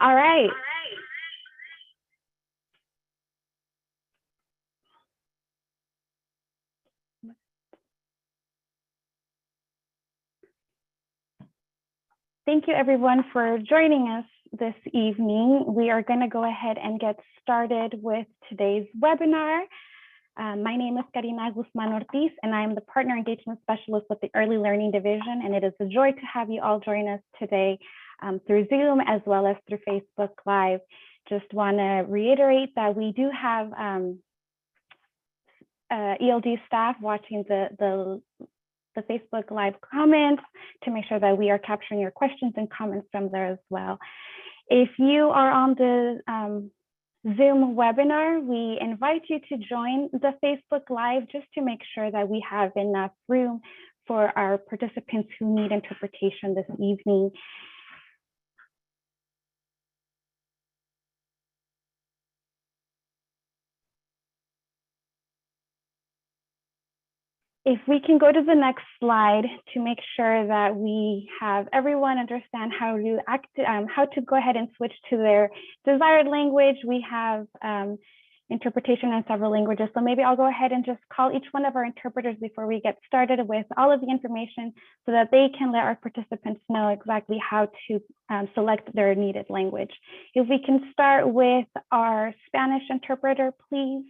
All right. Thank you everyone for joining us this evening. We are going to go ahead and get started with today's webinar. My name is Karina Guzman Ortiz, and I am the Partner Engagement Specialist with the Early Learning Division, and it is a joy to have you all join us today through Zoom as well as through Facebook Live. Just want to reiterate that we do have ELD staff watching the Facebook Live comments to make sure that we are capturing your questions and comments from there as well. If you are on the Zoom webinar, we invite you to join the Facebook Live just to make sure that we have enough room for our participants who need interpretation this evening. If we can go to the next slide to make sure that we have everyone understand how to go ahead and switch to their desired language. We have interpretation in several languages. So maybe I'll go ahead and just call each one of our interpreters before we get started with all of the information so that they can let our participants know exactly how to select their needed language. If we can start with our Spanish interpreter, please.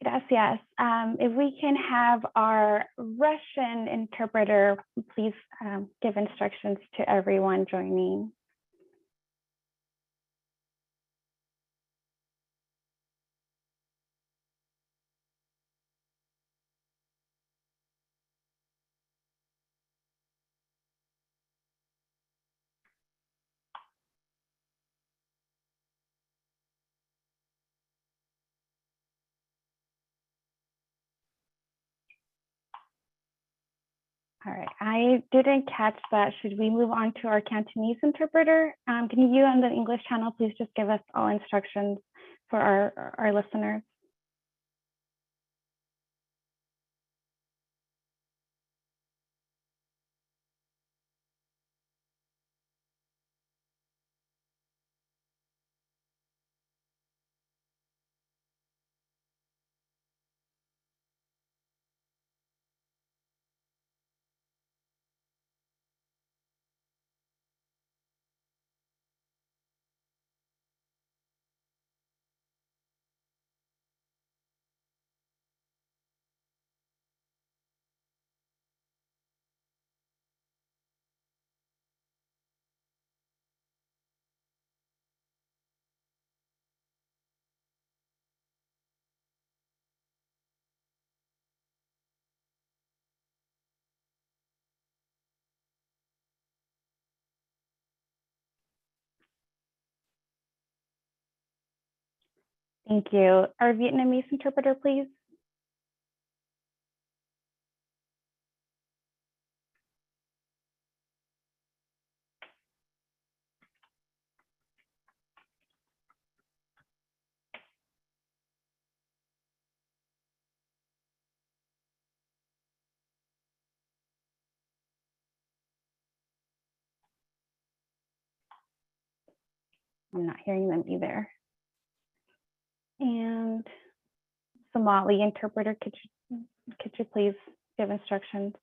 Gracias. If we can have our Russian interpreter, please give instructions to everyone joining. All right, I didn't catch that. Should we move on to our Cantonese interpreter? Can you on the English channel, please just give us all instructions for our listeners? Thank you. Our Vietnamese interpreter, please. I'm not hearing them either. And Somali interpreter, could you please give instructions?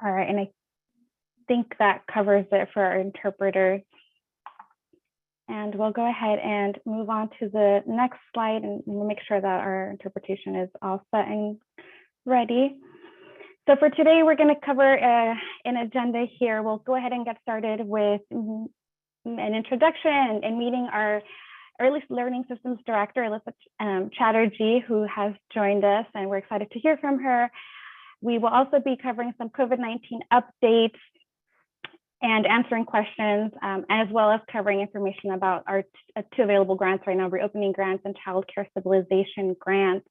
All right, and I think that covers it for our interpreters. And we'll go ahead and move on to the next slide, and we'll make sure that our interpretation is all set and ready. So for today, we're going to cover an agenda here. We'll go ahead and get started with an introduction and meeting our Early Learning Systems Director, Alyssa Chatterjee, who has joined us, and we're excited to hear from her. We will also be covering some COVID-19 updates and answering questions, as well as covering information about our two available grants right now, reopening grants and childcare stabilization grants.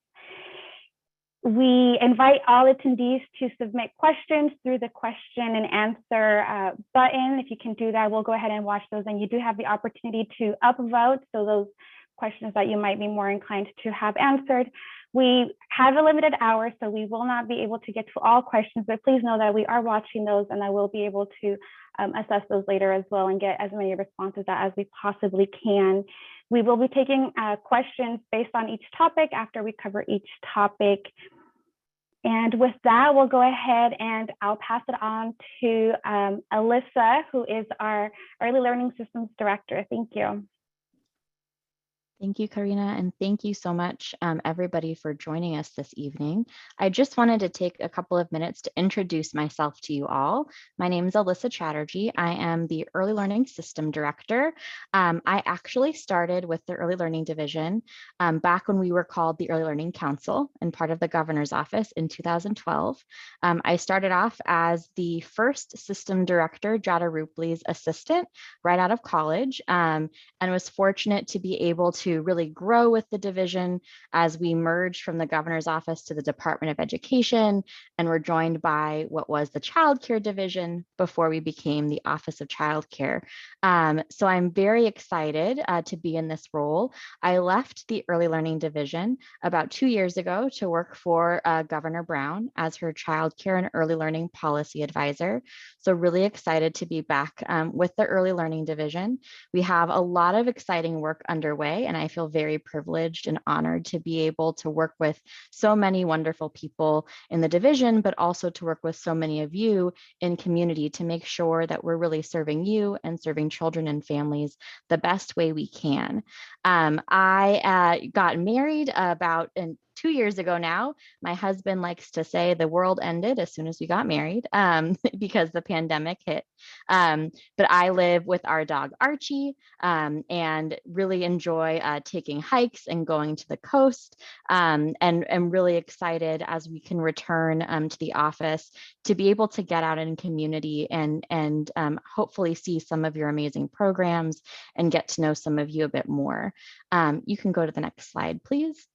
We invite all attendees to submit questions through the question and answer button. If you can do that, we'll go ahead and watch those, and you do have the opportunity to upvote, so those questions that you might be more inclined to have answered. We have a limited hour, so we will not be able to get to all questions, but please know that we are watching those, and I will be able to assess those later as well and get as many responses as we possibly can. We will be taking questions based on each topic after we cover each topic. And with that, we'll go ahead and I'll pass it on to Alyssa, who is our Early Learning Systems Director. Thank you. Thank you, Karina, and thank you so much, everybody, for joining us this evening. I just wanted to take a couple of minutes to introduce myself to you all. My name is Alyssa Chatterjee. I am the Early Learning System Director. I actually started with the Early Learning Division back when we were called the Early Learning Council and part of the Governor's Office in 2012. I started off as the first System Director, Jada Rupley's assistant, right out of college, and was fortunate to be able to really grow with the division as we merged from the Governor's Office to the Department of Education, and were joined by what was the Child Care Division before we became the Office of Child Care. So I'm very excited to be in this role. I left the Early Learning Division about 2 years ago to work for Governor Brown as her Child Care and Early Learning Policy Advisor. So really excited to be back with the Early Learning Division. We have a lot of exciting work underway, and I feel very privileged and honored to be able to work with so many wonderful people in the division, but also to work with so many of you in community to make sure that we're really serving you and serving children and families the best way we can. I got married about 2 years ago now. My husband likes to say the world ended as soon as we got married because the pandemic hit. But I live with our dog Archie and really enjoy taking hikes and going to the coast, and really excited as we can return to the office to be able to get out in community and hopefully see some of your amazing programs and get to know some of you a bit more. You can go to the next slide, please.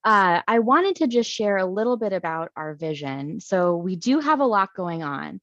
I wanted to just share a little bit about our vision. So we do have a lot going on.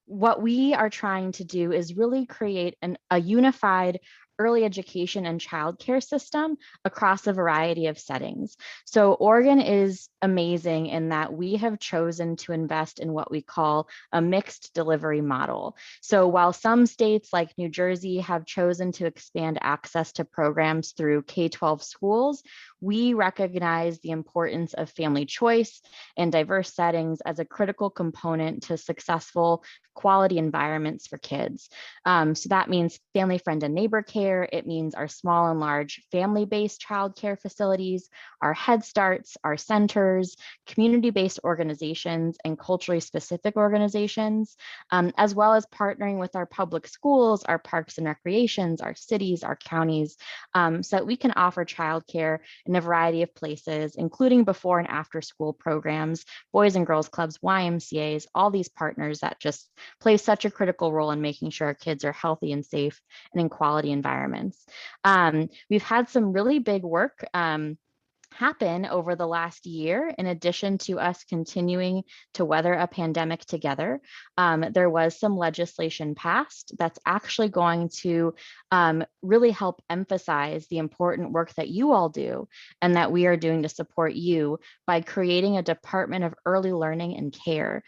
What we are trying to do is really create a unified early education and childcare system across a variety of settings. So Oregon is amazing in that we have chosen to invest in what we call a mixed delivery model. So while some states like New Jersey have chosen to expand access to programs through K-12 schools, we recognize the importance of family choice and diverse settings as a critical component to successful quality environments for kids. So that means family, friend, and neighbor care. It means our small and large family-based childcare facilities, our Head Starts, our centers, community-based organizations, and culturally specific organizations, as well as partnering with our public schools, our parks and recreations, our cities, our counties, so that we can offer childcare in a variety of places, including before and after school programs, Boys and Girls Clubs, YMCAs, all these partners that just play such a critical role in making sure our kids are healthy and safe and in quality environments. We've had some really big work happen over the last year. In addition to us continuing to weather a pandemic together, there was some legislation passed that's actually going to really help emphasize the important work that you all do and that we are doing to support you by creating a Department of Early Learning and Care.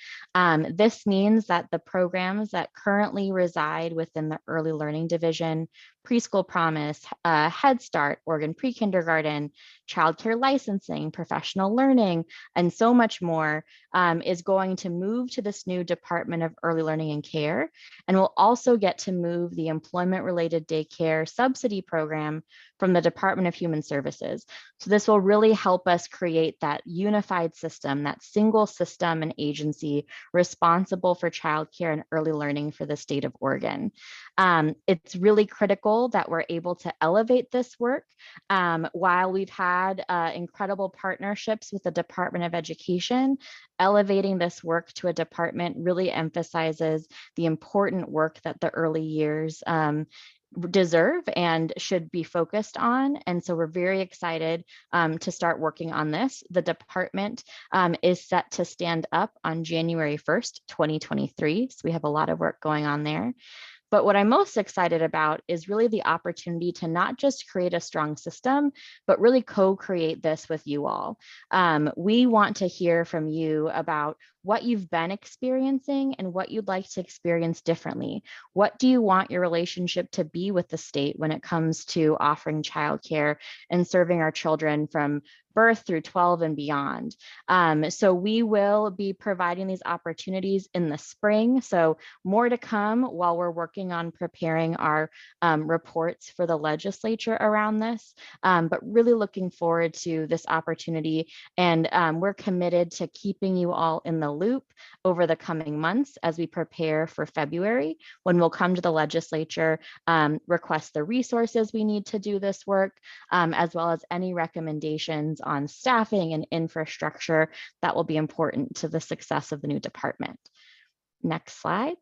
This means that the programs that currently reside within the Early Learning Division preschool promise, Head Start, Oregon pre-kindergarten, childcare licensing, professional learning, and so much more is going to move to this new Department of Early Learning and Care. And we'll also get to move the employment-related daycare subsidy program from the Department of Human Services. So this will really help us create that unified system, that single system and agency responsible for childcare and early learning for the state of Oregon. It's really critical that we're able to elevate this work while we've had incredible partnerships with the Department of Education. Elevating this work to a department really emphasizes the important work that the early years deserve and should be focused on. And so we're very excited to start working on this. The department is set to stand up on January 1st, 2023. So we have a lot of work going on there. But what I'm most excited about is really the opportunity to not just create a strong system, but really co-create this with you all. We want to hear from you about what you've been experiencing and what you'd like to experience differently. What do you want your relationship to be with the state when it comes to offering childcare and serving our children from birth through 12 and beyond? So we will be providing these opportunities in the spring. So more to come while we're working on preparing our reports for the legislature around this, but really looking forward to this opportunity. And we're committed to keeping you all in the loop over the coming months as we prepare for February, when we'll come to the legislature, request the resources we need to do this work, as well as any recommendations on staffing and infrastructure that will be important to the success of the new department. Next slide.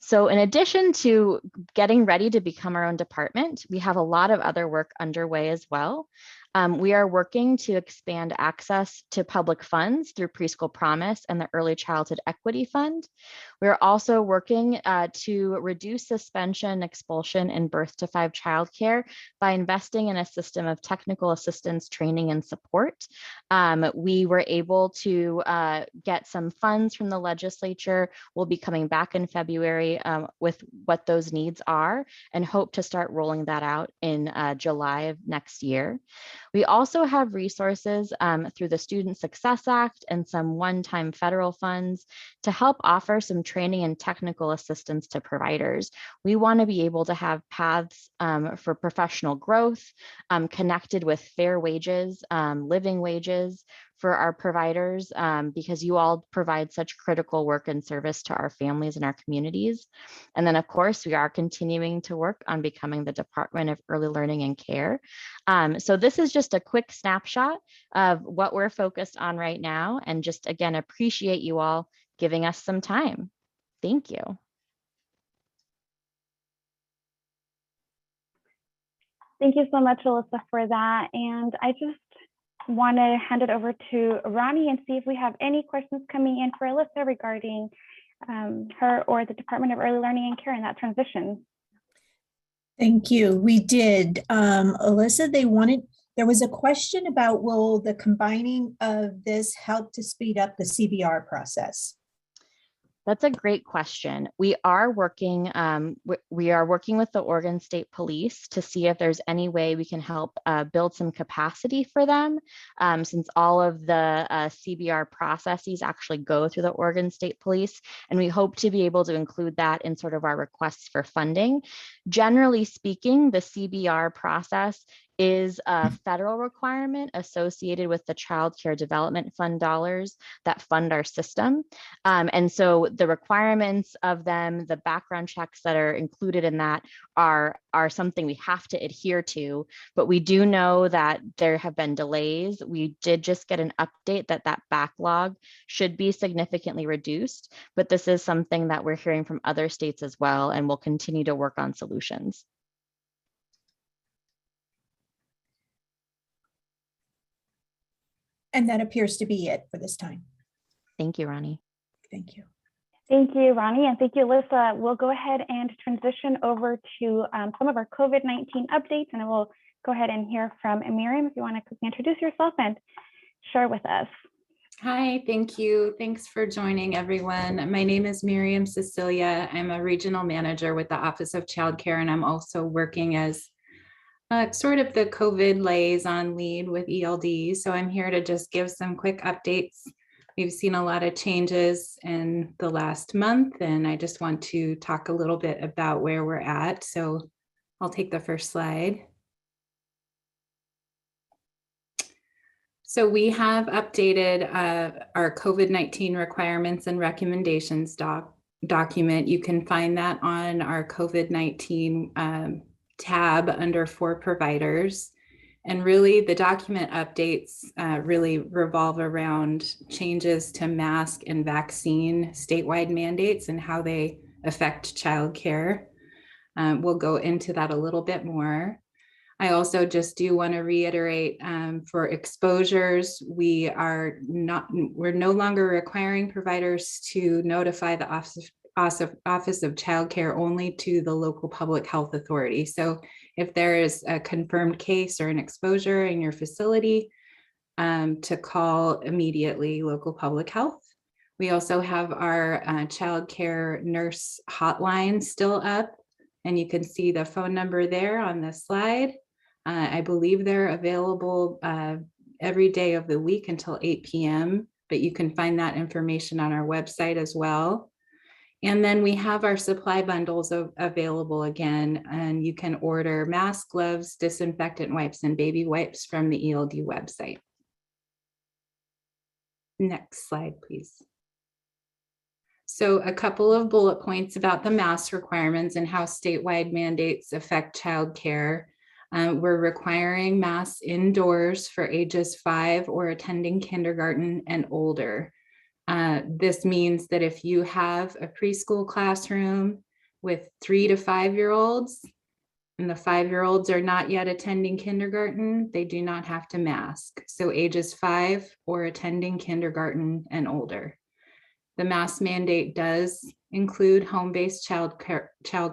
So in addition to getting ready to become our own department, we have a lot of other work underway as well. We are working to expand access to public funds through Preschool Promise and the Early Childhood Equity Fund. We're also working to reduce suspension, expulsion, and birth to 5 childcare by investing in a system of technical assistance, training, and support. We were able to get some funds from the legislature. We'll be coming back in February with what those needs are and hope to start rolling that out in July of next year. We also have resources through the Student Success Act and some one-time federal funds to help offer some training and technical assistance to providers. We want to be able to have paths for professional growth connected with fair wages, living wages for our providers, because you all provide such critical work and service to our families and our communities. And then of course, we are continuing to work on becoming the Department of Early Learning and Care. So this is just a quick snapshot of what we're focused on right now, and just again, appreciate you all giving us some time. Thank you. Thank you so much, Alyssa, for that. And I just want to hand it over to Ronnie and see if we have any questions coming in for Alyssa regarding her or the Department of Early Learning and Care in that transition. Thank you. We did. Alyssa, there was a question about, will the combining of this help to speed up the CBR process? That's a great question. We are working with the Oregon State Police to see if there's any way we can help build some capacity for them, since all of the CBR processes actually go through the Oregon State Police, and we hope to be able to include that in sort of our requests for funding. Generally speaking, the CBR process is a federal requirement associated with the Child Care Development Fund dollars that fund our system. And so the requirements of them, the background checks that are included in that are something we have to adhere to, but we do know that there have been delays. We did just get an update that backlog should be significantly reduced, but this is something that we're hearing from other states as well, and we'll continue to work on solutions. And that appears to be it for this time. Thank you, Ronnie. Thank you. Thank you, Ronnie, and thank you, Alyssa. We'll go ahead and transition over to some of our COVID-19 updates, and we'll go ahead and hear from Miriam if you want to quickly introduce yourself and share with us. Hi, thank you. Thanks for joining, everyone. My name is Miriam Cecilia. I'm a regional manager with the Office of Child Care, and I'm also working as sort of the COVID liaison lead with ELD. So I'm here to just give some quick updates. We've seen a lot of changes in the last month, and I just want to talk a little bit about where we're at. So I'll take the first slide. So we have updated our COVID-19 requirements and recommendations document. You can find that on our COVID-19 tab under for providers. And really the document updates really revolve around changes to mask and vaccine statewide mandates and how they affect childcare. We'll go into that a little bit more. I also just do want to reiterate for exposures, we're no longer requiring providers to notify the Office of Child Care only to the local public health authority. So if there is a confirmed case or an exposure in your facility, to call immediately local public health. We also have our child care nurse hotline still up, and you can see the phone number there on this slide. I believe they're available every day of the week until 8 p.m., but you can find that information on our website as well. And then we have our supply bundles available again, and you can order masks, gloves, disinfectant wipes, and baby wipes from the ELD website. Next slide, please. So a couple of bullet points about the mask requirements and how statewide mandates affect childcare. We're requiring masks indoors for ages 5 or attending kindergarten and older. This means that if you have a preschool classroom with 3 to 5-year-olds and the 5-year-olds are not yet attending kindergarten, they do not have to mask. So ages 5 or attending kindergarten and older. The mask mandate does include home-based child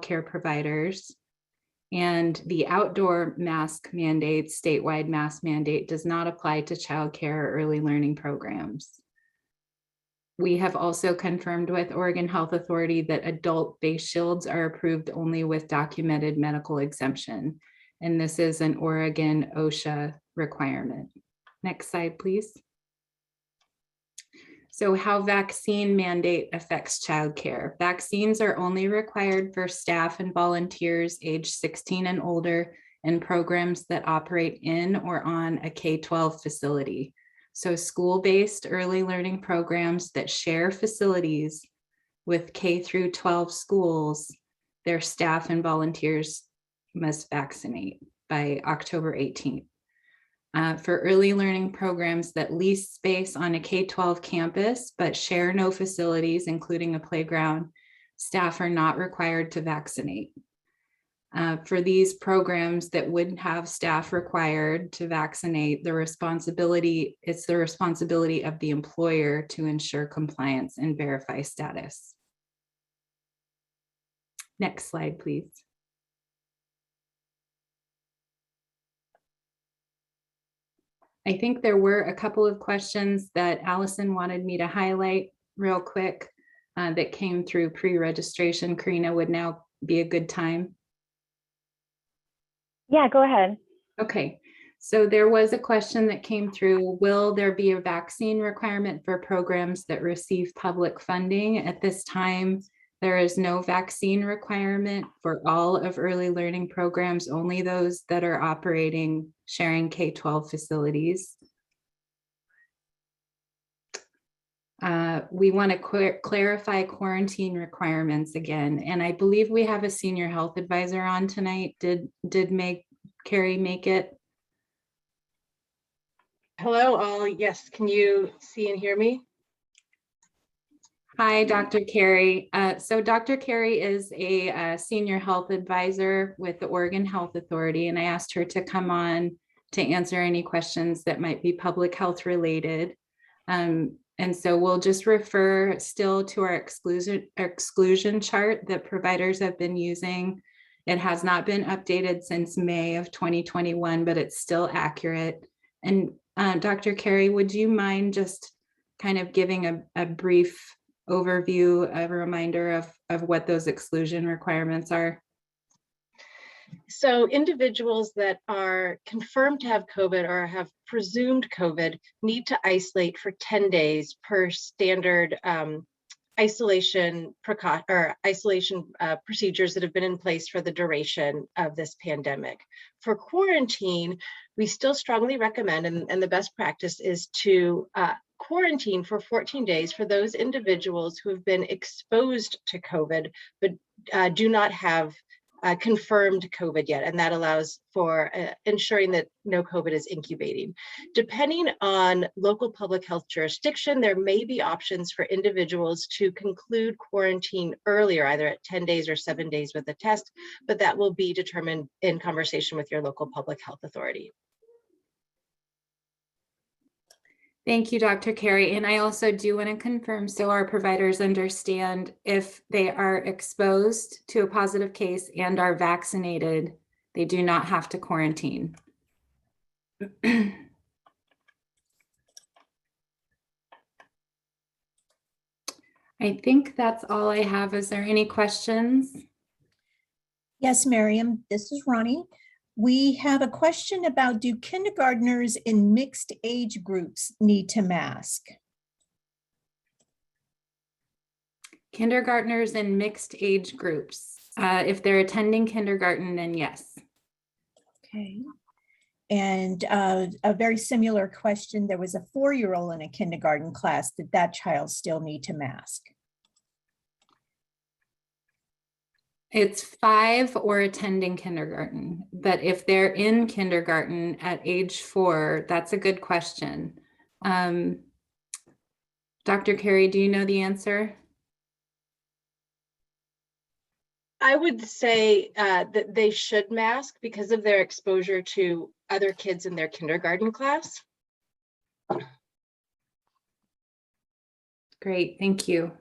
care providers. And the outdoor mask mandate, statewide mask mandate, does not apply to childcare or early learning programs. We have also confirmed with Oregon Health Authority that adult face shields are approved only with documented medical exemption. And this is an Oregon OSHA requirement. Next slide, please. So how vaccine mandate affects childcare. Vaccines are only required for staff and volunteers age 16 and older in programs that operate in or on a K-12 facility. So school-based early learning programs that share facilities with K through 12 schools, their staff and volunteers must vaccinate by October 18th. For early learning programs that lease space on a K-12 campus but share no facilities, including a playground, staff are not required to vaccinate. For these programs that wouldn't have staff required to vaccinate, it's the responsibility of the employer to ensure compliance and verify status. Next slide, please. I think there were a couple of questions that Allison wanted me to highlight real quick that came through pre-registration. Karina, would now be a good time? Yeah, go ahead. Okay, so there was a question that came through. Will there be a vaccine requirement for programs that receive public funding? At this time, there is no vaccine requirement for all of early learning programs, only those that are operating sharing K-12 facilities. We want to clarify quarantine requirements again, and I believe we have a senior health advisor on tonight. Did Carrie make it? Hello all, yes, can you see and hear me? Hi, Dr. Carey. So Dr. Carey is a senior health advisor with the Oregon Health Authority, and I asked her to come on to answer any questions that might be public health related. And so we'll just refer still to our exclusion chart that providers have been using. It has not been updated since May of 2021, but it's still accurate. And Dr. Carey, would you mind just kind of giving a brief overview, a reminder of what those exclusion requirements are? So individuals that are confirmed to have COVID or have presumed COVID need to isolate for 10 days per standard isolation procedures that have been in place for the duration of this pandemic. For quarantine, we still strongly recommend, and the best practice is to quarantine for 14 days for those individuals who have been exposed to COVID, but do not have confirmed COVID yet, and that allows for ensuring that no COVID is incubating. Depending on local public health jurisdiction, there may be options for individuals to conclude quarantine earlier, either at 10 days or 7 days with a test, but that will be determined in conversation with your local public health authority. Thank you, Dr. Carey. And I also do want to confirm, so our providers understand if they are exposed to a positive case and are vaccinated, they do not have to quarantine. I think that's all I have. Is there any questions? Yes, Miriam, this is Ronnie. We have a question about, do kindergartners in mixed age groups need to mask? Kindergartners in mixed age groups. If they're attending kindergarten, then yes. Okay. And a very similar question, there was a 4-year-old in a kindergarten class. Did that child still need to mask? It's 5 or attending kindergarten, but if they're in kindergarten at age 4, that's a good question. Dr. Carey, do you know the answer? I would say that they should mask because of their exposure to other kids in their kindergarten class. Great, thank you.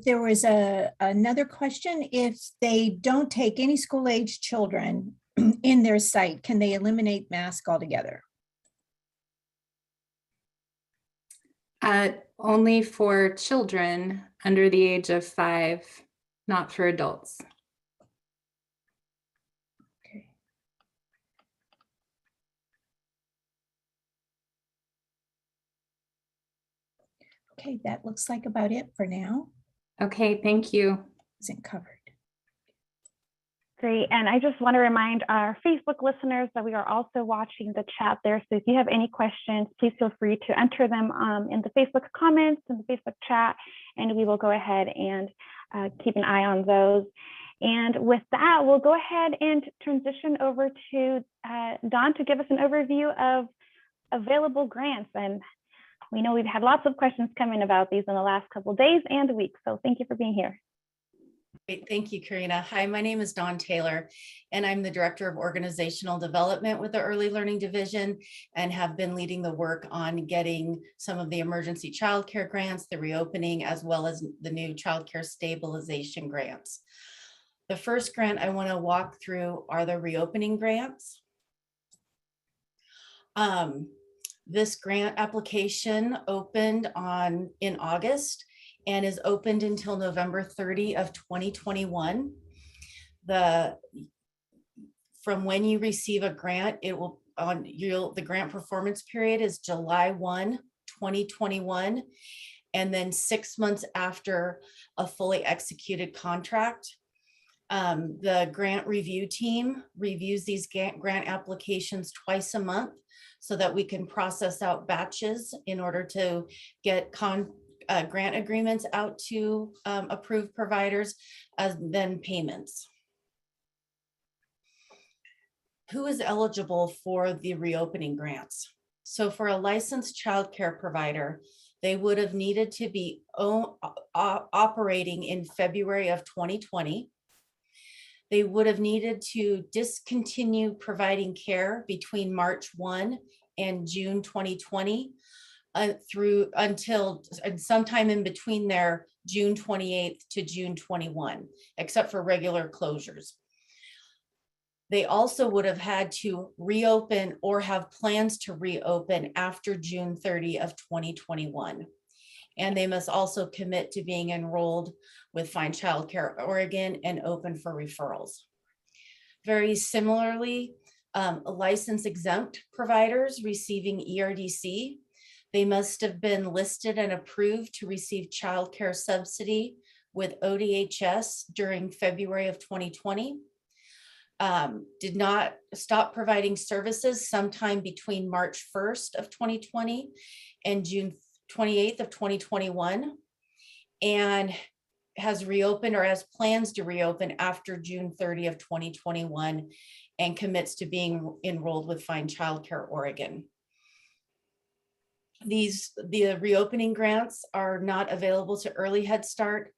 There was another question. If they don't take any school-age children in their site, can they eliminate mask altogether? Only for children under the age of 5, not for adults. Okay. Okay, that looks like about it for now. Okay, thank you. Isn't covered. Great. And I just want to remind our Facebook listeners that we are also watching the chat there. So if you have any questions, please feel free to enter them in the Facebook comments, in the Facebook chat, and we will go ahead and keep an eye on those. And with that, we'll go ahead and transition over to Dawn to give us an overview of available grants. And we know we've had lots of questions come in about these in the last couple of days and weeks. So thank you for being here. Great. Thank you, Karina. Hi, my name is Dawn Taylor, and I'm the Director of Organizational Development with the Early Learning Division and have been leading the work on getting some of the emergency childcare grants, the reopening, as well as the new childcare stabilization grants. The first grant I want to walk through are the reopening grants. This grant application opened in August and is opened until November 30 of 2021. From when you receive a grant, the grant performance period is July 1, 2021, and then 6 months after a fully executed contract. The grant review team reviews these grant applications twice a month so that we can process out batches in order to get grant agreements out to approved providers, as then payments. Who is eligible for the reopening grants? So for a licensed childcare provider, they would have needed to be operating in February of 2020. They would have needed to discontinue providing care between March 1 and June 2020 until sometime in between there, June 28th to June 21, except for regular closures. They also would have had to reopen or have plans to reopen after June 30 of 2021. And they must also commit to being enrolled with Find Childcare Oregon and open for referrals. Very similarly, license exempt providers receiving ERDC, they must have been listed and approved to receive childcare subsidy with ODHS during February of 2020. Did not stop providing services sometime between March 1st of 2020 and June 28th of 2021, and has reopened or has plans to reopen after June 30 of 2021 and commits to being enrolled with Find Childcare Oregon. The reopening grants are not available to Early Head Start,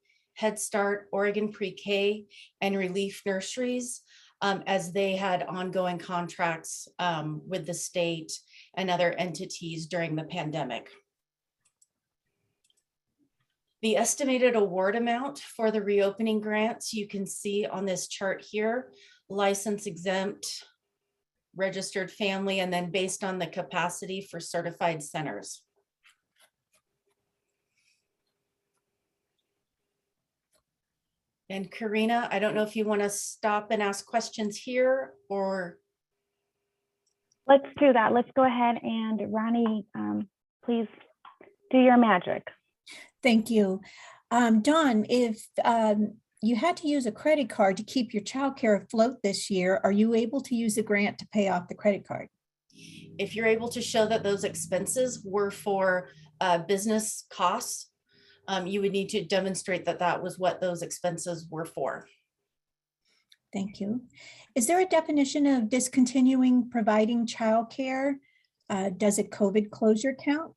Oregon Pre-K, and Relief Nurseries, as they had ongoing contracts with the state and other entities during the pandemic. The estimated award amount for the reopening grants you can see on this chart here, license exempt, registered family, and then based on the capacity for certified centers. And Karina, I don't know if you want to stop and ask questions here or. Let's do that. Let's go ahead and Ronnie, please do your magic. Thank you. Dawn, if you had to use a credit card to keep your childcare afloat this year, are you able to use a grant to pay off the credit card? If you're able to show that those expenses were for business costs, you would need to demonstrate that that was what those expenses were for. Thank you. Is there a definition of discontinuing providing childcare? Does a COVID closure count?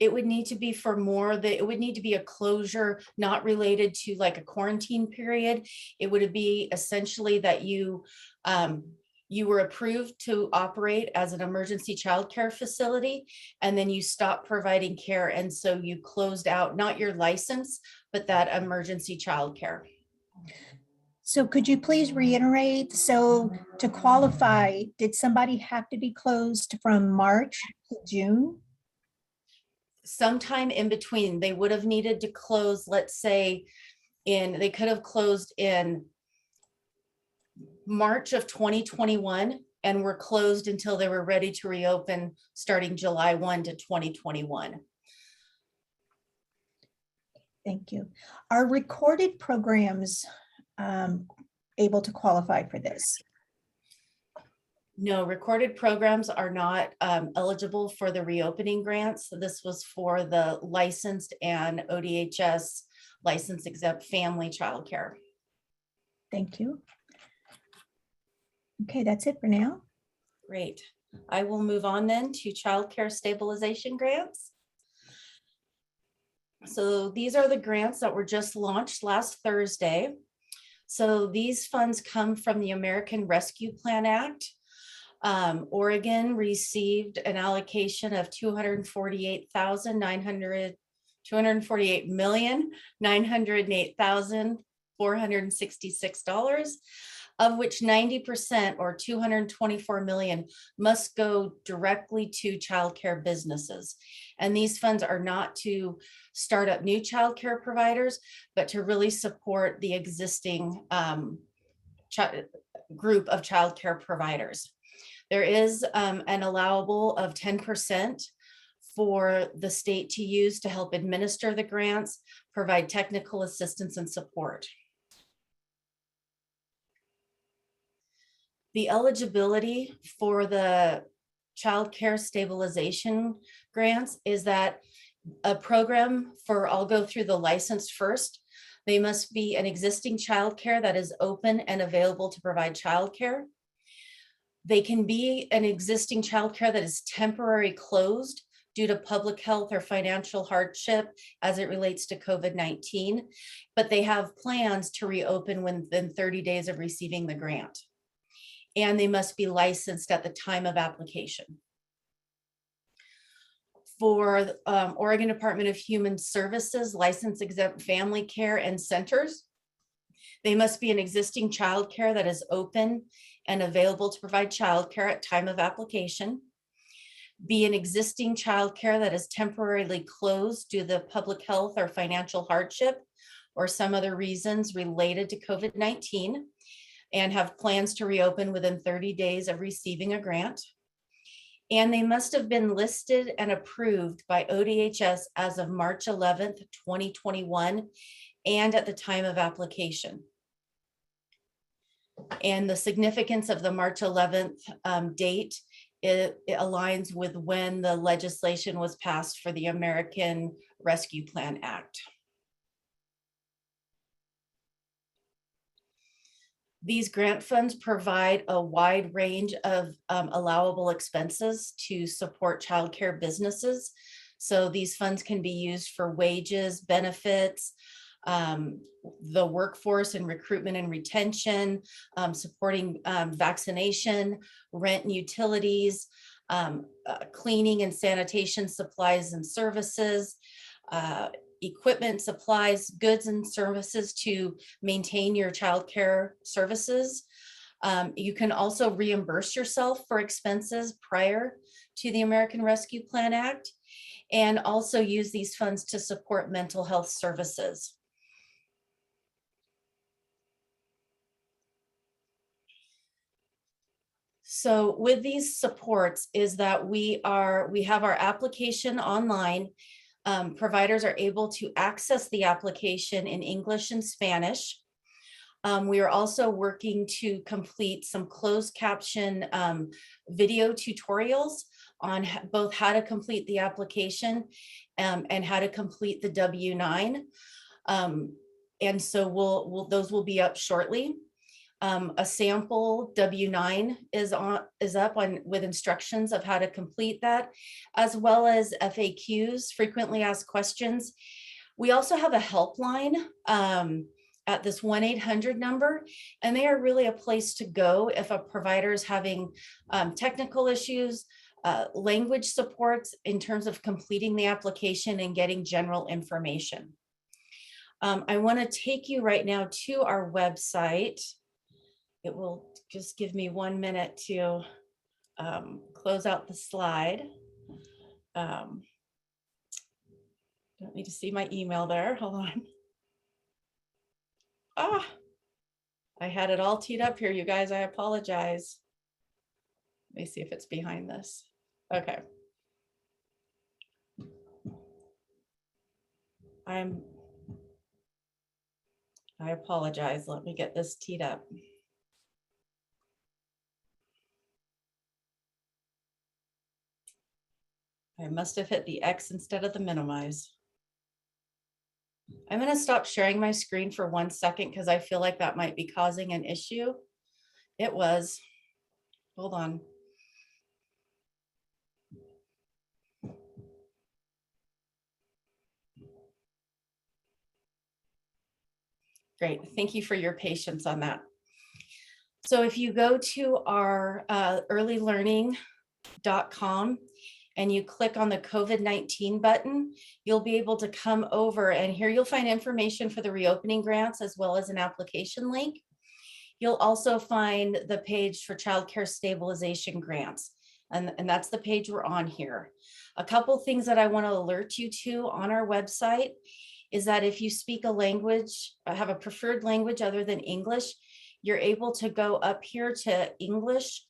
It would need to be for more that it would need to be a closure not related to like a quarantine period. It would be essentially that you were approved to operate as an emergency childcare facility, and then you stopped providing care, and so you closed out not your license but that emergency childcare. So could you please reiterate? So to qualify, did somebody have to be closed from March to June? Sometime in between. They would have needed to close, let's say they could have closed in March of 2021 and were closed until they were ready to reopen starting July 1 to 2021. Thank you. Are recorded programs able to qualify for this? No, recorded programs are not eligible for the reopening grants. So this was for the licensed and ODHS license exempt family childcare. Thank you. Okay, that's it for now. Great. I will move on then to childcare stabilization grants. So these are the grants that were just launched last Thursday. So these funds come from the American Rescue Plan Act. Oregon received an allocation of $248,908,466, of which 90% or $224 million must go directly to childcare businesses. And these funds are not to start up new childcare providers, but to really support the existing group of childcare providers. There is an allowable of 10% for the state to use to help administer the grants, provide technical assistance and support. The eligibility for the child care stabilization grants is that a program I'll go through the license first. They must be an existing child care that is open and available to provide child care. They can be an existing childcare that is temporarily closed due to public health or financial hardship as it relates to COVID-19, but they have plans to reopen within 30 days of receiving the grant. And they must be licensed at the time of application. For Oregon Department of Human Services, license exempt family care and centers, They must be an existing childcare that is open and available to provide childcare at time of application. Be an existing childcare that is temporarily closed due to the public health or financial hardship or some other reasons related to COVID-19 and have plans to reopen within 30 days of receiving a grant. And they must have been listed and approved by ODHS as of March 11th, 2021, and at the time of application. And the significance of the March 11th date, it aligns with when the legislation was passed for the American Rescue Plan Act. These grant funds provide a wide range of allowable expenses to support childcare businesses. So these funds can be used for wages, benefits, the workforce and recruitment and retention, supporting vaccination, rent and utilities, cleaning and sanitation supplies and services, equipment, supplies, goods and services to maintain your childcare services. You can also reimburse yourself for expenses prior to the American Rescue Plan Act, and also use these funds to support mental health services. So with these supports is that we have our application online. Providers are able to access the application in English and Spanish. We are also working to complete some closed caption video tutorials on both how to complete the application and how to complete the W-9. And so those will be up shortly. A sample W-9 is up with instructions of how to complete that, as well as FAQs, frequently asked questions. We also have a helpline at this 1-800 number, and they are really a place to go if a provider is having technical issues, language supports in terms of completing the application and getting general information. I want to take you right now to our website. It will just give me 1 minute to close out the slide. Don't need to see my email there. Hold on. I had it all teed up here, you guys. I apologize. Let me see if it's behind this. Okay. I apologize. Let me get this teed up. I must have hit the X instead of the minimize. I'm going to stop sharing my screen for 1 second because I feel like that might be causing an issue. It was. Hold on. Great. Thank you for your patience on that. So if you go to our earlylearning.com and you click on the COVID-19 button, you'll be able to come over, and here you'll find information for the reopening grants as well as an application link. You'll also find the page for childcare stabilization grants, and that's the page we're on here. A couple things that I want to alert you to on our website is that if you speak a language, have a preferred language other than English, you're able to go up here to English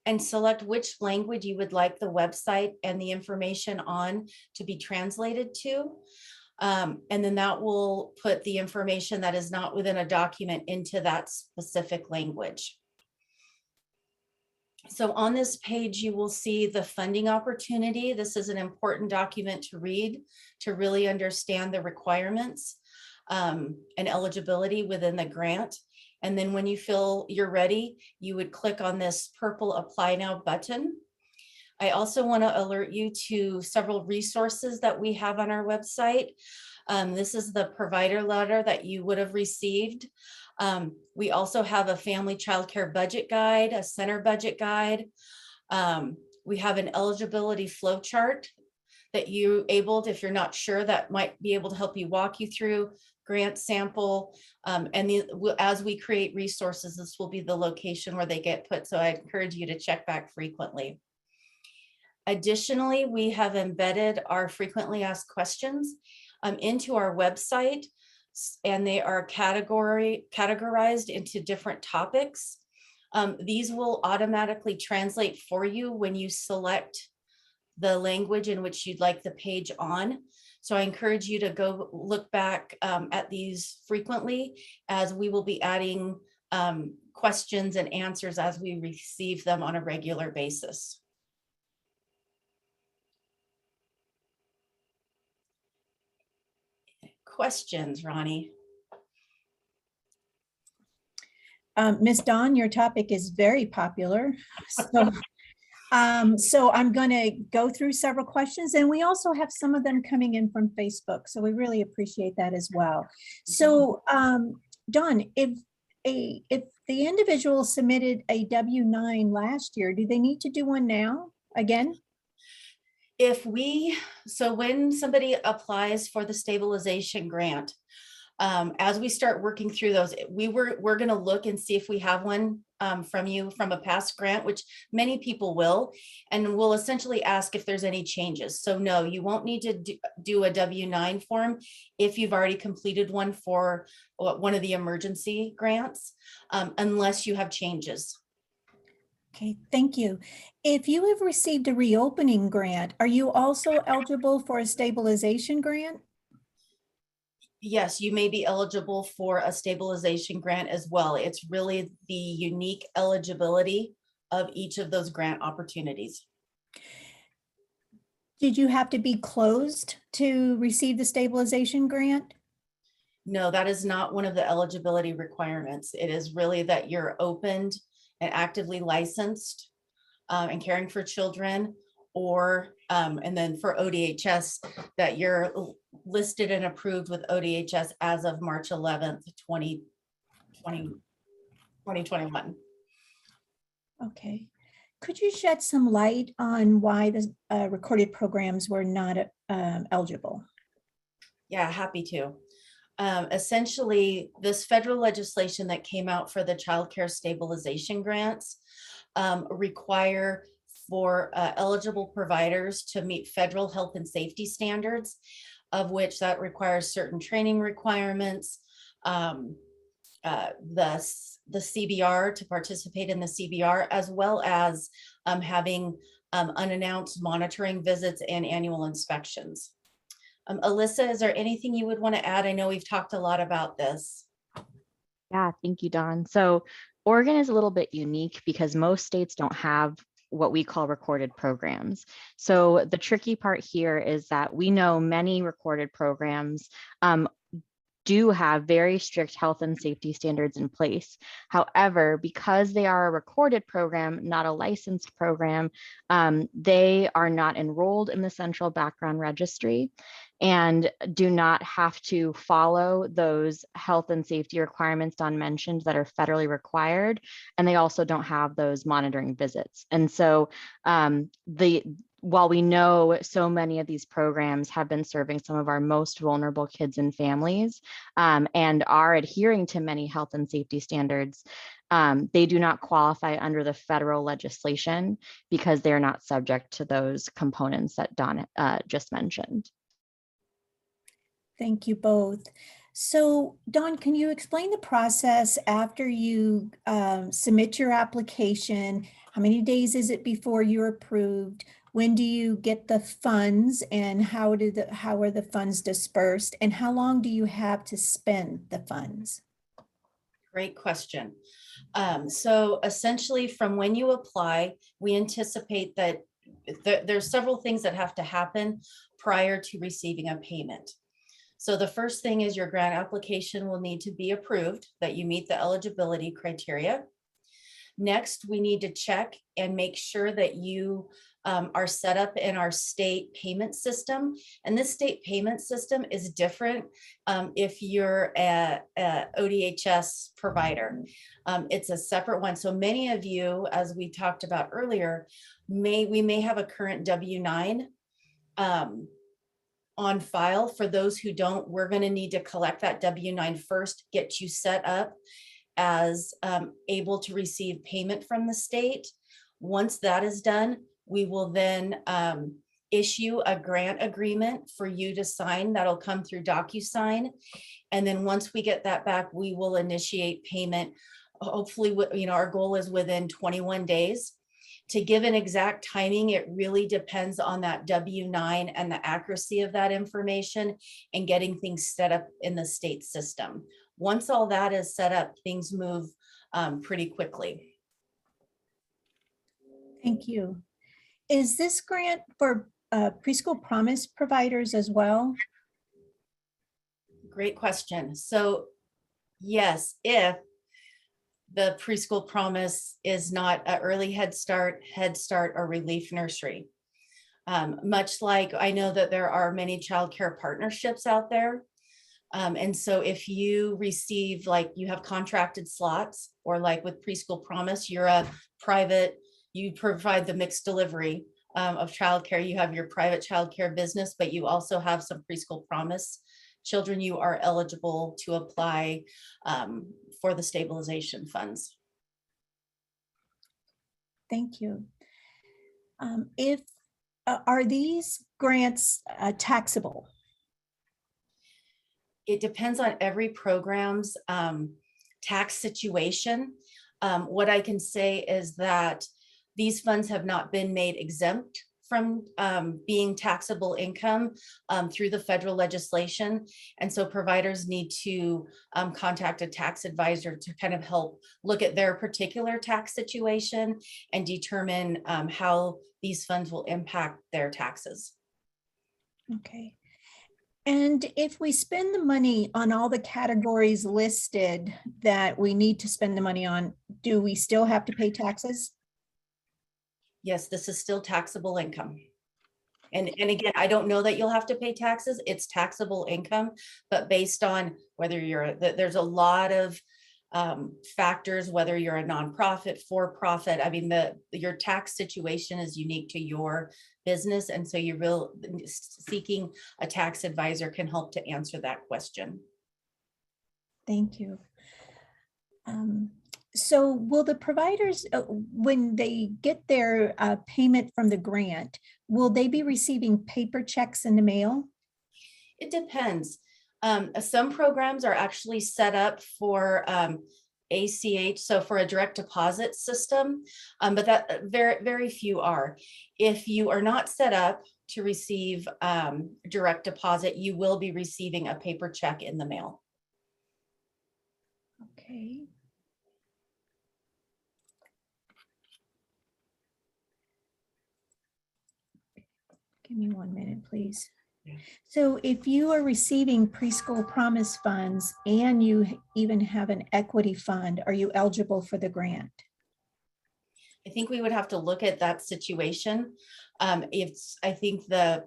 and select which language you would like the website and the information on to be translated to. And then that will put the information that is not within a document into that specific language. So on this page, you will see the funding opportunity. This is an important document to read to really understand the requirements and eligibility within the grant. And then when you feel you're ready, you would click on this purple Apply Now button. I also want to alert you to several resources that we have on our website. This is the provider letter that you would have received. We also have a family childcare budget guide, a center budget guide. We have an eligibility flow chart that you're able to, if you're not sure, that might be able to help you walk you through grant sample. As we create resources, this will be the location where they get put. So I encourage you to check back frequently. Additionally, we have embedded our frequently asked questions into our website, and they are categorized into different topics. These will automatically translate for you when you select the language in which you'd like the page on. So I encourage you to go look back at these frequently, as we will be adding questions and answers as we receive them on a regular basis. Questions, Ronnie? Ms. Dawn, your topic is very popular. So I'm going to go through several questions, and we also have some of them coming in from Facebook. So we really appreciate that as well. So Dawn, if the individual submitted a W-9 last year, do they need to do one now again? So when somebody applies for the stabilization grant, as we start working through those, we're going to look and see if we have one from you from a past grant, which many people will, and we'll essentially ask if there's any changes. So no, you won't need to do a W-9 form if you've already completed one for one of the emergency grants, unless you have changes. Okay, thank you. If you have received a reopening grant, are you also eligible for a stabilization grant? Yes, you may be eligible for a stabilization grant as well. It's really the unique eligibility of each of those grant opportunities. Did you have to be closed to receive the stabilization grant? No, that is not one of the eligibility requirements. It is really that you're opened and actively licensed and caring for children, or and then for ODHS, that you're listed and approved with ODHS as of March 11th, 2021. Okay. Could you shed some light on why the recorded programs were not eligible? Yeah, happy to. Essentially, this federal legislation that came out for the child care stabilization grants require for eligible providers to meet federal health and safety standards, of which that requires certain training requirements, the CBR, to participate in the CBR, as well as having unannounced monitoring visits and annual inspections. Alyssa, is there anything you would want to add? I know we've talked a lot about this. Yeah, thank you, Dawn. So Oregon is a little bit unique because most states don't have what we call recorded programs. So the tricky part here is that we know many recorded programs do have very strict health and safety standards in place. However, because they are a recorded program, not a licensed program, they are not enrolled in the Central Background Registry and do not have to follow those health and safety requirements Dawn mentioned that are federally required. And they also don't have those monitoring visits. And so while we know so many of these programs have been serving some of our most vulnerable kids and families and are adhering to many health and safety standards, they do not qualify under the federal legislation because they're not subject to those components that Dawn just mentioned. Thank you both. So Dawn, can you explain the process after you submit your application? How many days is it before you're approved? When do you get the funds, and how are the funds dispersed, and how long do you have to spend the funds? Great question. So essentially, from when you apply, we anticipate that there's several things that have to happen prior to receiving a payment. So the first thing is your grant application will need to be approved, that you meet the eligibility criteria. Next, we need to check and make sure that you are set up in our state payment system. And this state payment system is different if you're a ODHS provider. It's a separate one. So many of you, as we talked about earlier, we may have a current W-9 on file. For those who don't, we're going to need to collect that W-9 first, get you set up as able to receive payment from the state. Once that is done, we will then issue a grant agreement for you to sign. That'll come through DocuSign. And then once we get that back, we will initiate payment. Hopefully, our goal is within 21 days. To give an exact timing, it really depends on that W-9 and the accuracy of that information and getting things set up in the state system. Once all that is set up, things move pretty quickly. Thank you. Is this grant for preschool promise providers as well? Great question. So yes, if the preschool promise is not an early Head Start, or relief nursery. Much like I know that there are many childcare partnerships out there. And so if you receive, like you have contracted slots, or like with Preschool Promise, you're a private, you provide the mixed delivery of childcare. You have your private childcare business, but you also have some Preschool Promise children, you are eligible to apply for the stabilization funds. Thank you. Are these grants taxable? It depends on every program's tax situation. What I can say is that these funds have not been made exempt from being taxable income through the federal legislation. And so providers need to contact a tax advisor to kind of help look at their particular tax situation and determine how these funds will impact their taxes. Okay. And if we spend the money on all the categories listed that we need to spend the money on, do we still have to pay taxes? Yes, this is still taxable income. And again, I don't know that you'll have to pay taxes. It's taxable income, but based on whether there's a lot of factors, whether you're a nonprofit, for-profit. I mean, your tax situation is unique to your business. And so seeking a tax advisor can help to answer that question. Thank you. So will the providers, when they get their payment from the grant, will they be receiving paper checks in the mail? It depends. Some programs are actually set up for ACH, so for a direct deposit system, but that very few are. If you are not set up to receive direct deposit, you will be receiving a paper check in the mail. Okay. Give me 1 minute, please. Yeah. So if you are receiving preschool promise funds and you even have an equity fund, are you eligible for the grant? I think we would have to look at that situation. I think the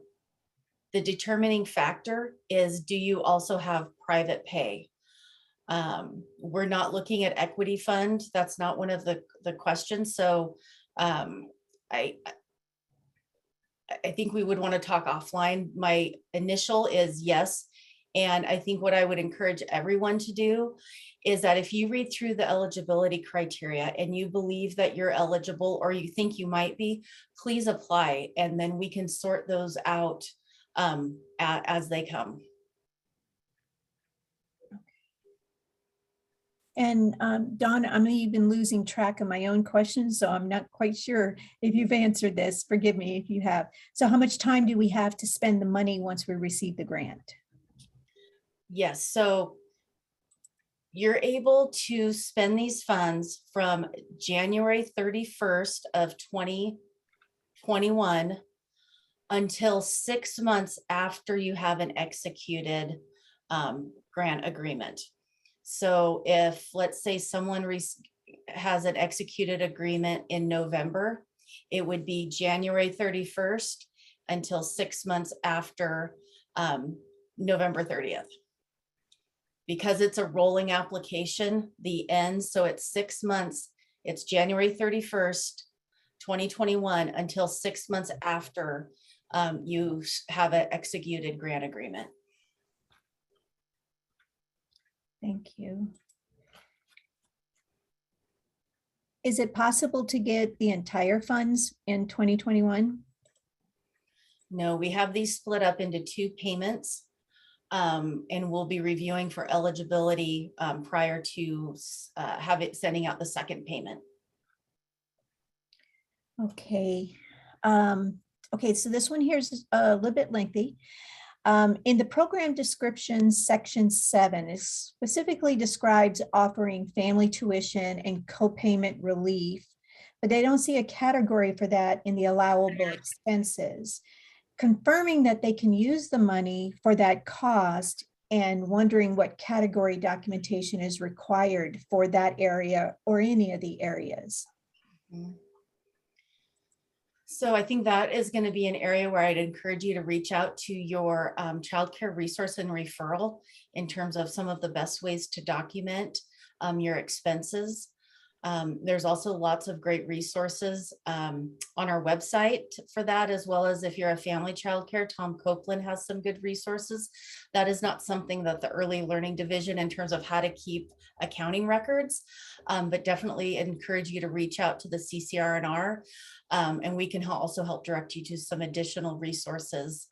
determining factor is, do you also have private pay? We're not looking at equity fund. That's not one of the questions. So I think we would want to talk offline. My initial is yes. And I think what I would encourage everyone to do is that if you read through the eligibility criteria and you believe that you're eligible or you think you might be, please apply. And then we can sort those out as they come. And Dawn, I'm even losing track of my own questions, so I'm not quite sure if you've answered this. Forgive me if you have. So how much time do we have to spend the money once we receive the grant? Yes, so you're able to spend these funds from January 31st of 2021 until 6 months after you have an executed grant agreement. So if, let's say, someone has an executed agreement in November, it would be January 31st until 6 months after November 30th. Because it's a rolling application, the end, so it's 6 months, it's January 31st, 2021 until 6 months after you have an executed grant agreement. Thank you. Is it possible to get the entire funds in 2021? No, we have these split up into 2 payments. And we'll be reviewing for eligibility prior to sending out the second payment. Okay. Okay, so this one here is a little bit lengthy. In the program description, section 7, it specifically describes offering family tuition and co-payment relief, but they don't see a category for that in the allowable expenses. Confirming that they can use the money for that cost and wondering what category documentation is required for that area or any of the areas. So I think that is going to be an area where I'd encourage you to reach out to your child care resource and referral in terms of some of the best ways to document your expenses. There's also lots of great resources on our website for that, as well as if you're a family childcare, Tom Copeland has some good resources. That is not something that the early learning division in terms of how to keep accounting records, but definitely encourage you to reach out to the CCR&R, and we can also help direct you to some additional resources.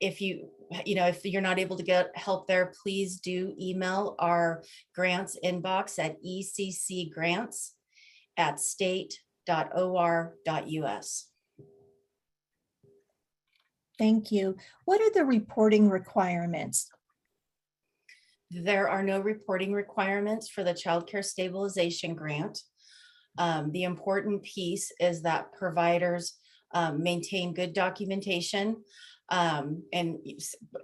If you're not able to get help there, please do email our grants inbox at eccgrants@state.or.us. Thank you. What are the reporting requirements? There are no reporting requirements for the Child Care Stabilization Grant. The important piece is that providers maintain good documentation and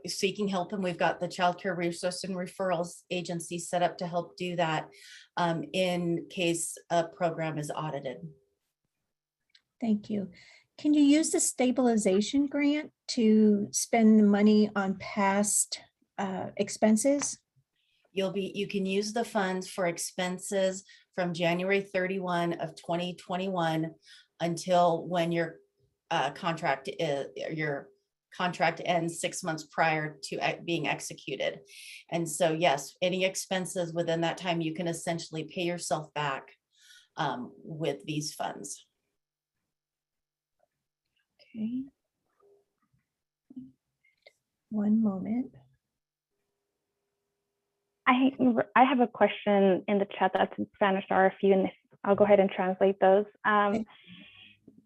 seeking help. And we've got the Child Care Resource and Referrals Agency set up to help do that in case a program is audited. Thank you. Can you use the stabilization grant to spend the money on past expenses? You can use the funds for expenses from January 31 of 2021 until when your contract ends 6 months prior to being executed. And so, yes, any expenses within that time, you can essentially pay yourself back with these funds. Okay. One moment. I have a question in the chat that's in Spanish. There are a few, and I'll go ahead and translate those. Okay.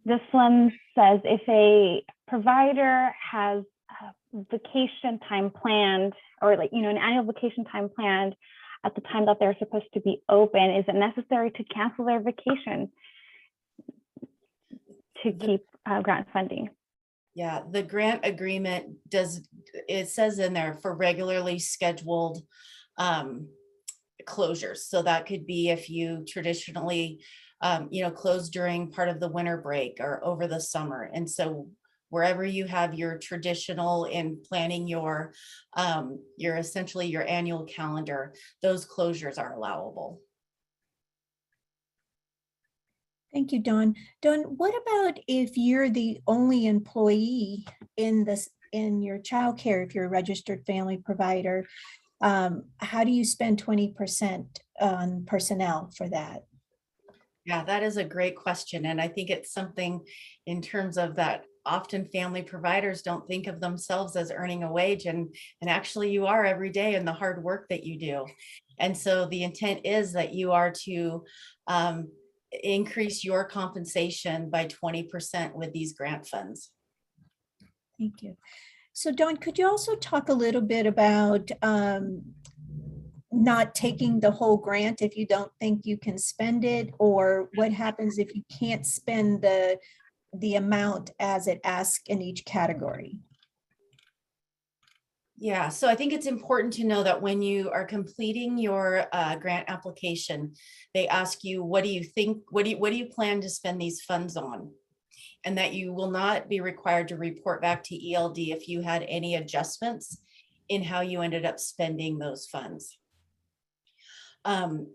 This one says, if a provider has vacation time planned, or an annual vacation time planned at the time that they're supposed to be open, is it necessary to cancel their vacation to keep grant funding? Yeah, the grant agreement it says in there for regularly scheduled closures. So that could be if you traditionally, close during part of the winter break or over the summer. And so wherever you have your traditional in planning your essentially your annual calendar, those closures are allowable. Thank you, Dawn. Dawn, what about if you're the only employee in your childcare, if you're a registered family provider? How do you spend 20% on personnel for that? Yeah, that is a great question. And I think it's something in terms of that often family providers don't think of themselves as earning a wage, and actually you are every day in the hard work that you do. And so the intent is that you are to increase your compensation by 20% with these grant funds. Thank you. So Dawn, could you also talk a little bit about not taking the whole grant if you don't think you can spend it, or what happens if you can't spend the amount as it asks in each category? Yeah, so I think it's important to know that when you are completing your grant application, they ask you, what do you think, what do you plan to spend these funds on? And that you will not be required to report back to ELD if you had any adjustments in how you ended up spending those funds. Did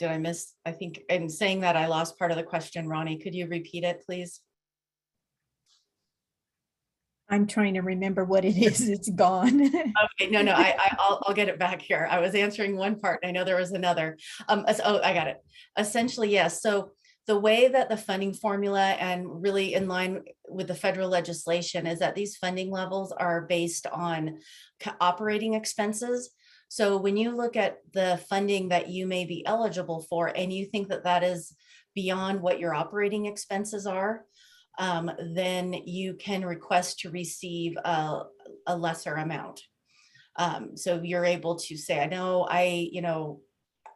I miss? I think in saying that I lost part of the question, Ronnie. Could you repeat it, please? I'm trying to remember what it is. It's gone. Okay, no, I'll get it back here. I was answering one part. I know there was another. Oh, I got it. Essentially, yes. So the way that the funding formula and really in line with the federal legislation is that these funding levels are based on operating expenses. So when you look at the funding that you may be eligible for and you think that that is beyond what your operating expenses are, then you can request to receive a lesser amount. So you're able to say, I know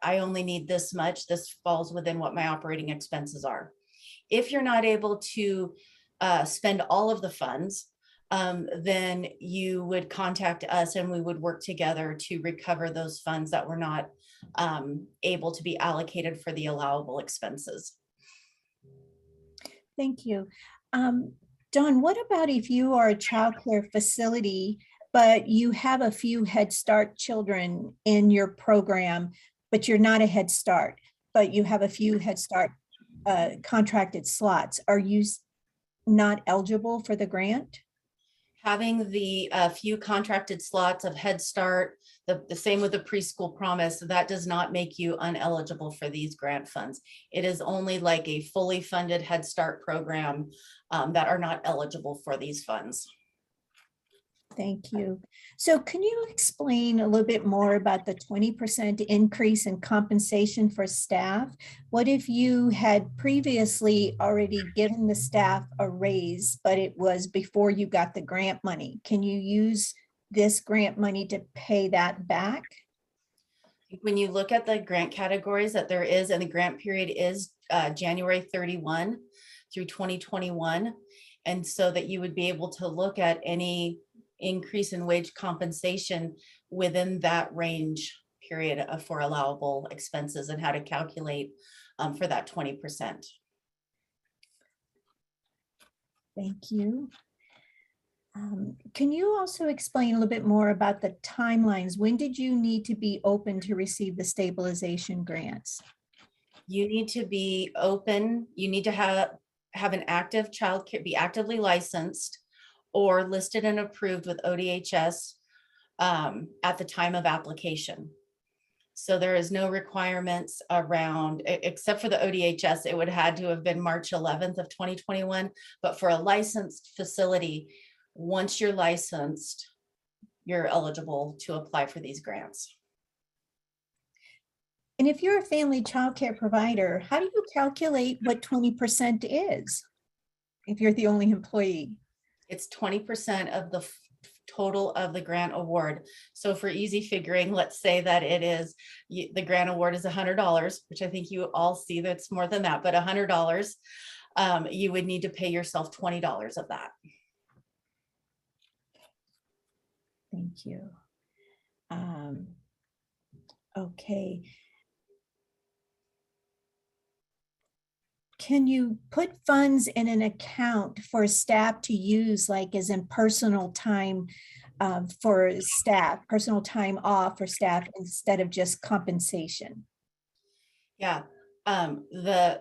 I only need this much. This falls within what my operating expenses are. If you're not able to spend all of the funds, then you would contact us and we would work together to recover those funds that were not able to be allocated for the allowable expenses. Thank you. Dawn, what about if you are a child care facility, but you have a few Head Start children in your program, but you're not a Head Start, but you have a few Head Start contracted slots? Are you not eligible for the grant? Having the few contracted slots of Head Start, the same with the preschool promise, that does not make you ineligible for these grant funds. It is only like a fully funded Head Start program that are not eligible for these funds. Thank you. So can you explain a little bit more about the 20% increase in compensation for staff? What if you had previously already given the staff a raise, but it was before you got the grant money? Can you use this grant money to pay that back? When you look at the grant categories that there is, and the grant period is January 31 through 2021, and so that you would be able to look at any increase in wage compensation within that range period for allowable expenses and how to calculate for that 20%. Thank you. Can you also explain a little bit more about the timelines? When did you need to be open to receive the stabilization grants? You need to be open. You need to have an active child care, be actively licensed or listed and approved with ODHS at the time of application. So there is no requirements around, except for the ODHS, it would have had to have been March 11th of 2021. But for a licensed facility, once you're licensed, you're eligible to apply for these grants. And if you're a family child care provider, how do you calculate what 20% is if you're the only employee? It's 20% of the total of the grant award. So for easy figuring, let's say that it is, the grant award is $100, which I think you all see that's more than that, but $100, you would need to pay yourself $20 of that. Thank you. Okay. Can you put funds in an account for staff to use, like as in personal time for staff, personal time off for staff instead of just compensation? Yeah, the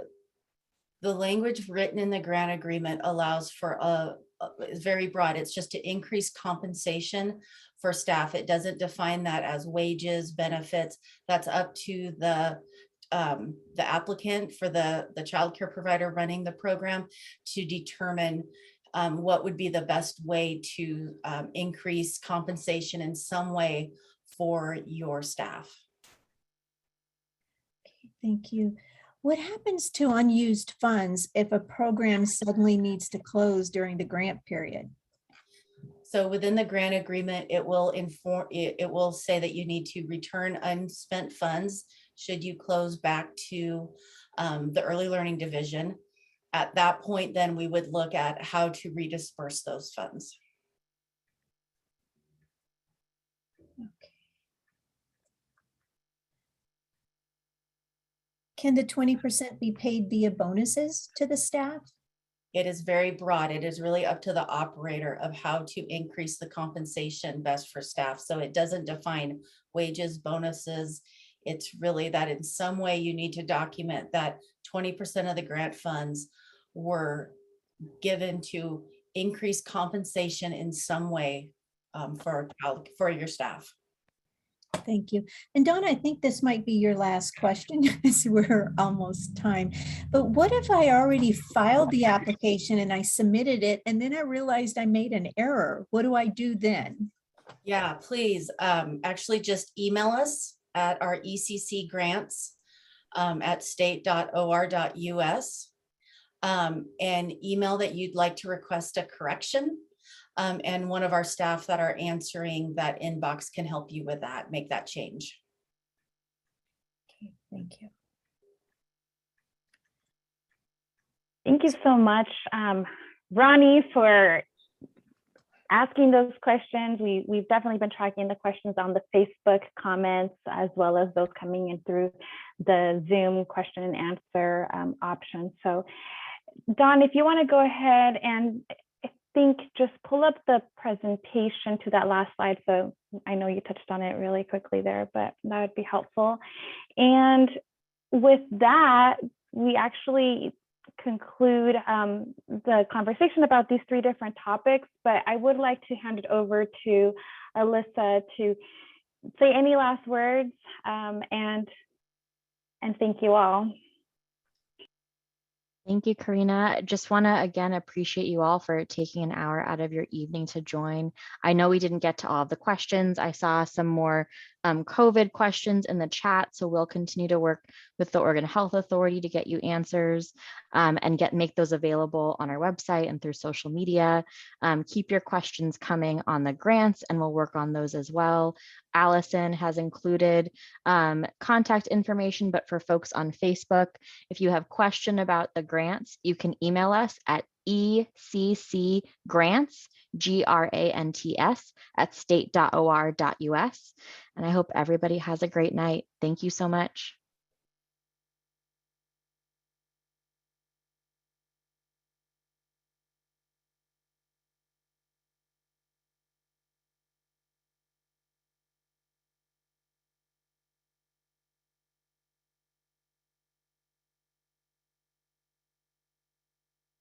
language written in the grant agreement allows for it's very broad. It's just to increase compensation for staff. It doesn't define that as wages, benefits. That's up to the applicant for the child care provider running the program to determine what would be the best way to increase compensation in some way for your staff. Okay, thank you. What happens to unused funds if a program suddenly needs to close during the grant period? So within the grant agreement, it will say that you need to return unspent funds should you close back to the early learning division. At that point, then we would look at how to redisperse those funds. Okay. Can the 20% be paid via bonuses to the staff? It is very broad. It is really up to the operator of how to increase the compensation best for staff. So it doesn't define wages, bonuses. It's really that in some way you need to document that 20% of the grant funds were given to increased compensation in some way for your staff. Thank you. And Donna, I think this might be your last question as we're almost time. But what if I already filed the application and I submitted it and then I realized I made an error? What do I do then? Yeah, please actually just email us at our ECC grants at state.or.us and email that you'd like to request a correction. And one of our staff that are answering that inbox can help you with that, make that change. Okay, thank you. Thank you so much, Ronnie, for asking those questions. We've definitely been tracking the questions on the Facebook comments, as well as those coming in through the Zoom question and answer option. So Dawn, if you want to go ahead and I think just pull up the presentation to that last slide. So I know you touched on it really quickly there, but that would be helpful. And with that, we actually conclude the conversation about these 3 different topics, but I would like to hand it over to Alyssa to say any last words and thank you all. Thank you, Karina. Just want to again appreciate you all for taking an hour out of your evening to join. I know we didn't get to all of the questions. I saw some more COVID questions in the chat, so we'll continue to work with the Oregon Health Authority to get you answers and make those available on our website and through social media. Keep your questions coming on the grants and we'll work on those as well. Allison has included contact information, but for folks on Facebook, if you have question about the grants, you can email us at eccgrants, grants, at state.or.us. And I hope everybody has a great night. Thank you so much.